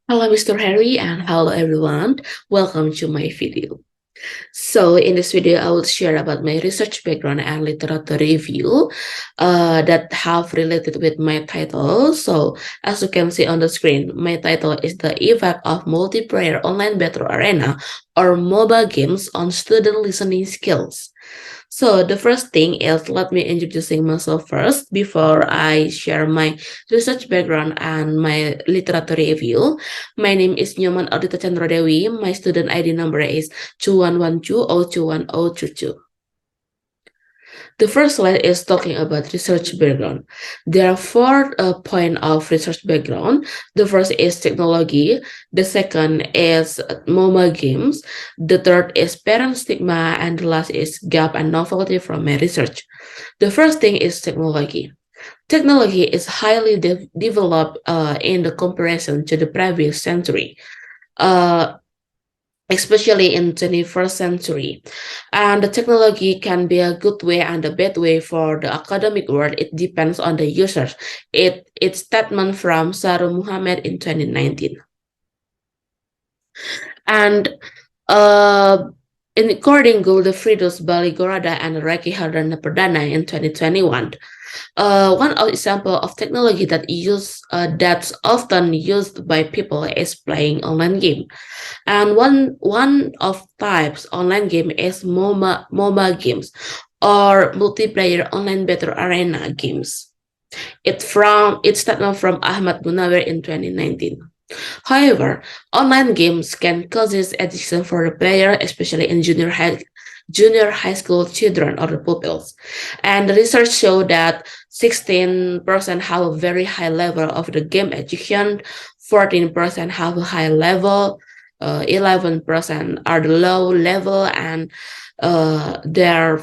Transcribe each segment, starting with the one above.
Hello, Mr. Harry, and hello, everyone. Welcome to my video. So, in this video, I will share about my research background and literature review that have related with my title. So, as you can see on the screen, my title is The Effect of Multiplayer Online Battle Arena or MOBA Games on Student Listening Skills. So the first thing is let me introducing myself first before I share my research background and my literature review. My name is Nyoman Ardita Chandra-Dewi. My student ID number is 2112021022. The first slide is talking about research background. There are four points of research background. The first is technology. The second is MOMA games. The third is parent stigma. And the last is gap and novelty from my research. The first thing is technology. Technology is highly developed in the comparison to the previous century. Especially in 21st century. And the technology can be a good way and a bad way for the academic world. It depends on the users. It's statement from Saru Muhammad in 2019. And according to Godefridus Baligorada and Reki Hardana Perdana in 2021, one example of technology that's often used by people is playing online game, and one of types online game is MOBA games or multiplayer online battle arena games. It started from Ahmad Munawir in 2019. However, online games can cause addiction for the player, especially in junior high school children or the pupils. And the research showed that 16% have a very high level of the game addiction, 14% have a high level, 11% are the low level, and there are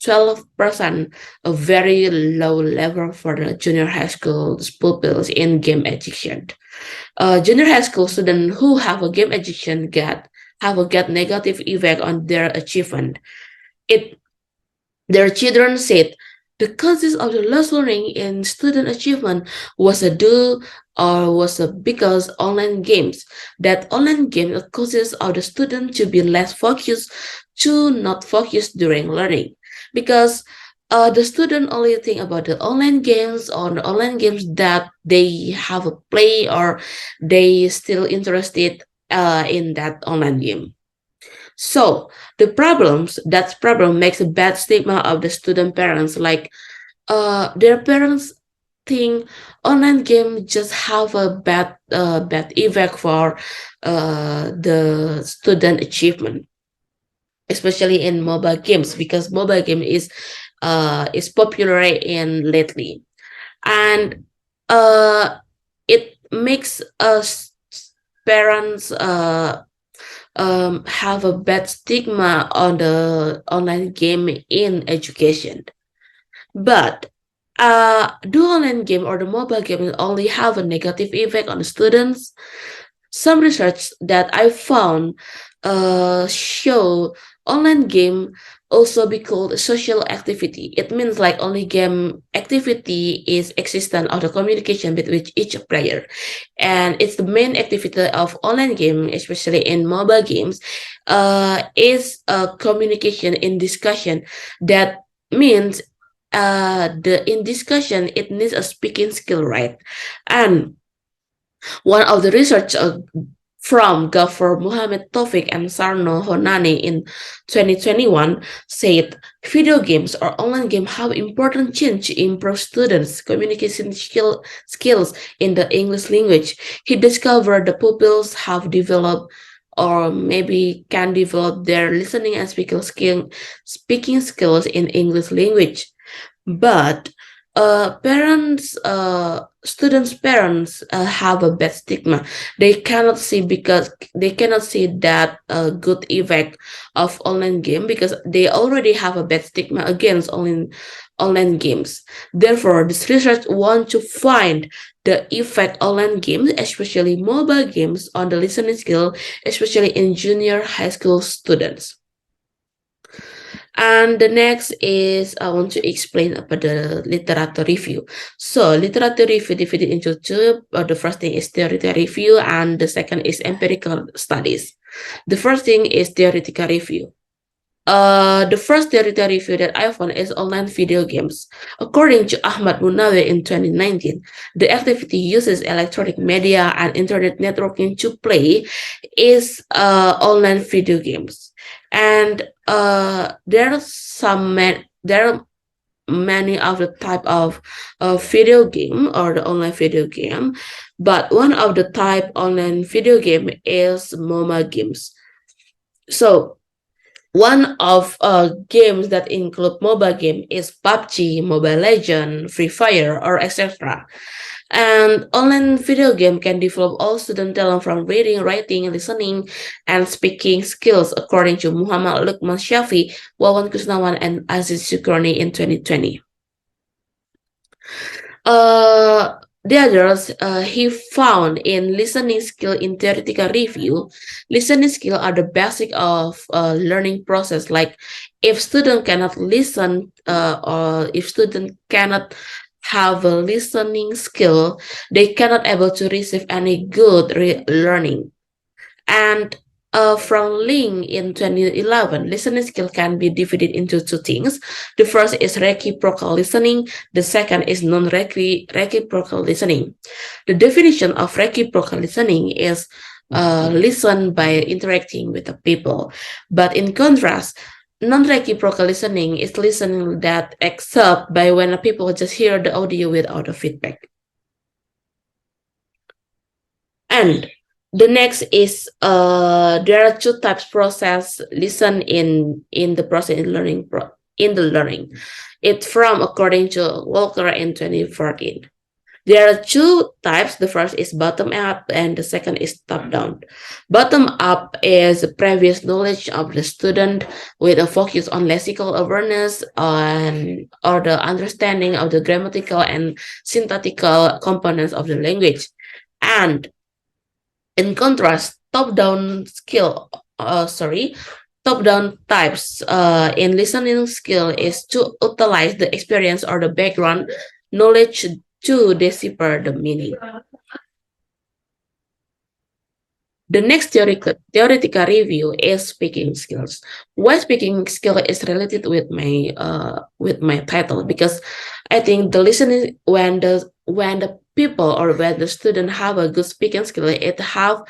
12% a very low level for the junior high school pupils in game addiction. Junior high school students who have a game addiction have a negative effect on their achievement. Their children said the causes of the loss learning in student achievement was because online games. That online game causes of the student to be less focused, to not focus during learning, because the student only think about the online games or the online games that they have a play or they still interested in that online game. So the problem makes a bad stigma of the student parents, like their parents think online game just have a bad effect for the student achievement, especially in mobile games, because mobile game is popular in lately, and it makes us parents have a bad stigma on the online game in education. But do online game or the mobile game only have a negative effect on the students? Some research that I found show online game also be called a social activity. It means like only game activity is existent of the communication between each player, and it's the main activity of online game, especially in mobile games, is a communication in discussion. That means the in discussion it needs a speaking skill, right? And one of the research from Ghaffar Muhammad Tofik and Sarno Honani in 2021 said video games or online games have important change to improve students' communication skills in the English language. He discovered the pupils have developed or maybe can develop their listening and speaking skills in English language. But students' parents have a bad stigma. They cannot see because they cannot see that good effect of online game because they already have a bad stigma against online games. Therefore, this research want to find the effect online games, especially mobile games, on the listening skill, especially in junior high school students. And the next is I want to explain about the literature review. So literature review divided into two. The first thing is theoretical review, and the second is empirical studies. The first thing is theoretical review. The first theoretical review that I found is online video games. According to Ahmad Munawi in 2019, the activity uses electronic media and internet networking to play is online video games. And there are there are many of the type of video game or the online video game, but one of the type online video game is MOBA games. So one of games that include mobile game is PUBG, Mobile Legend, Free Fire, or etc. And online video game can develop all student talent from reading, writing, listening, and speaking skills, according to Muhammad Lukman Shafi, Wawan Kusnawan, and Aziz Syukroni in 2020. The others he found in listening skill in theoretical review. Listening skill are the basic of learning process. Like if student cannot listen or if student cannot have a listening skill, they cannot able to receive any good learning. And from Ling in 2011, listening skill can be divided into two things. The first is reciprocal listening. The second is non-reciprocal listening. The definition of reciprocal listening is listen by interacting with the people. But in contrast, non-reciprocal listening is listening that accept by when people just hear the audio without a feedback. And the next is there are two types process listen in the process in learning in the learning. It's from according to Walker in 2014. There are two types. The first is bottom up and the second is top down. Bottom up is previous knowledge of the student with a focus on lexical awareness and or the understanding of the grammatical and syntactical components of the language. And in contrast, top-down top-down types in listening skill is to utilize the experience or the background knowledge to decipher the meaning. The next theoretical review is speaking skills. Why speaking skill is related with my title? Because I think the listening when the people or when the student have a good speaking skill, it have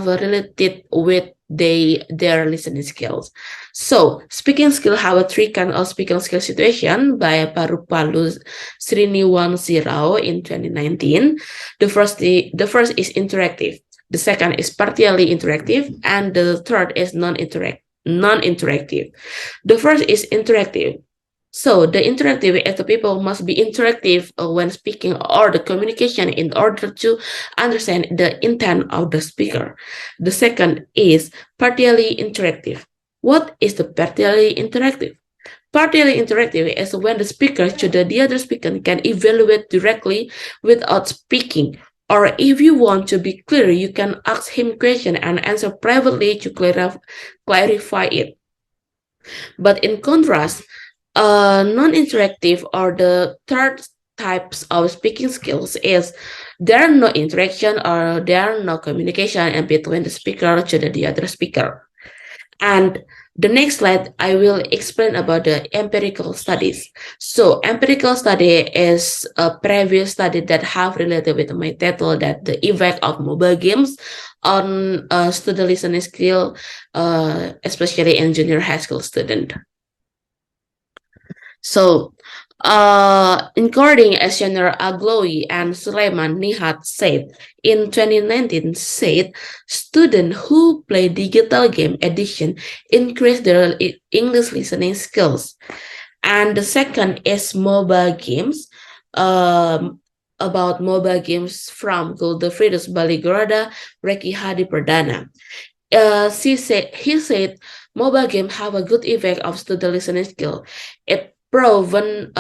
related with their listening skills. So speaking skill have a three kind of speaking skill situation by Parupalu Srinivansirao in 2019. The first is interactive. The second is partially interactive, and the third is non-interactive. The first is interactive. So the interactive is the people must be interactive when speaking or the communication in order to understand the intent of the speaker. The second is partially interactive. What is the partially interactive? Partially interactive is when the speaker to the other speaker can evaluate directly without speaking. Or if you want to be clear, you can ask him question and answer privately to clarify it. But in contrast, non-interactive or the third types of speaking skills is there are no interaction or there are no communication in between the speaker to the other speaker. And the next slide, I will explain about the empirical studies. So empirical study is a previous study that have related with my title that the effect of mobile games on student listening skill, especially in junior high school student. So, according as General Agloui and Sulaiman Nihat said in 2019, said students who play digital game edition increase their English listening skills. And the second is mobile games. About mobile games from Godefridus Baligorada, Reki Hadi Perdana. He said mobile games have a good effect of student listening skill. It proven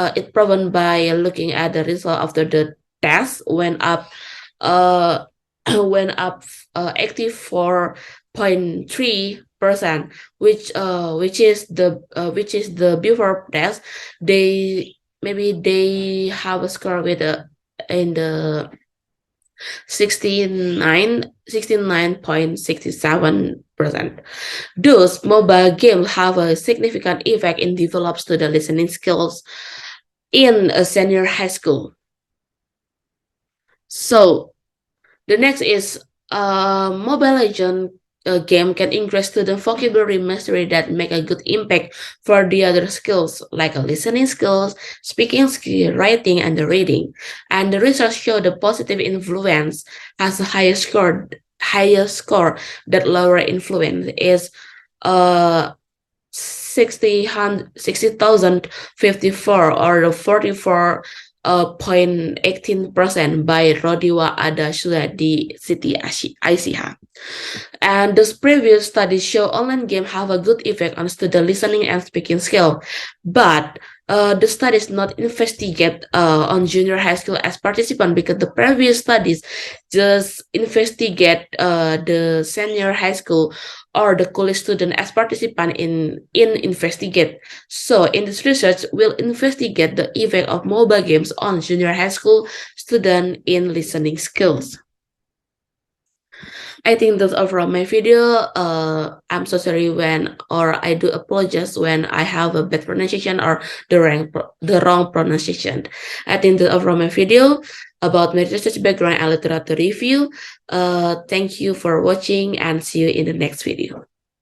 by looking at the result after the test went up active 4.3 which is the before test. They have a score with in the 69.67%. Thus, mobile games have a significant effect in develop student listening skills in a senior high school. So the next is Mobile Legend game can increase student vocabulary mastery that make a good impact for the other skills like listening skills, speaking skill, writing, and the reading. And the research show the positive influence has a higher score that lower influence is 60,054 or the 44 0.18% by Rodiwa Adasula di Siti Aisyah. And those previous studies show online games have a good effect on student listening and speaking skill, but the studies not investigate on junior high school as participant because the previous studies just investigate the senior high school or the college student as participant in investigate. So in this research, we'll investigate the effect of mobile games on junior high school student in listening skills. I think that's all from my video. I'm so sorry or I do apologize when I have a bad pronunciation or the wrong pronunciation. I think that's all from my video about my research background and literature review. Thank you for watching and see you in the next video.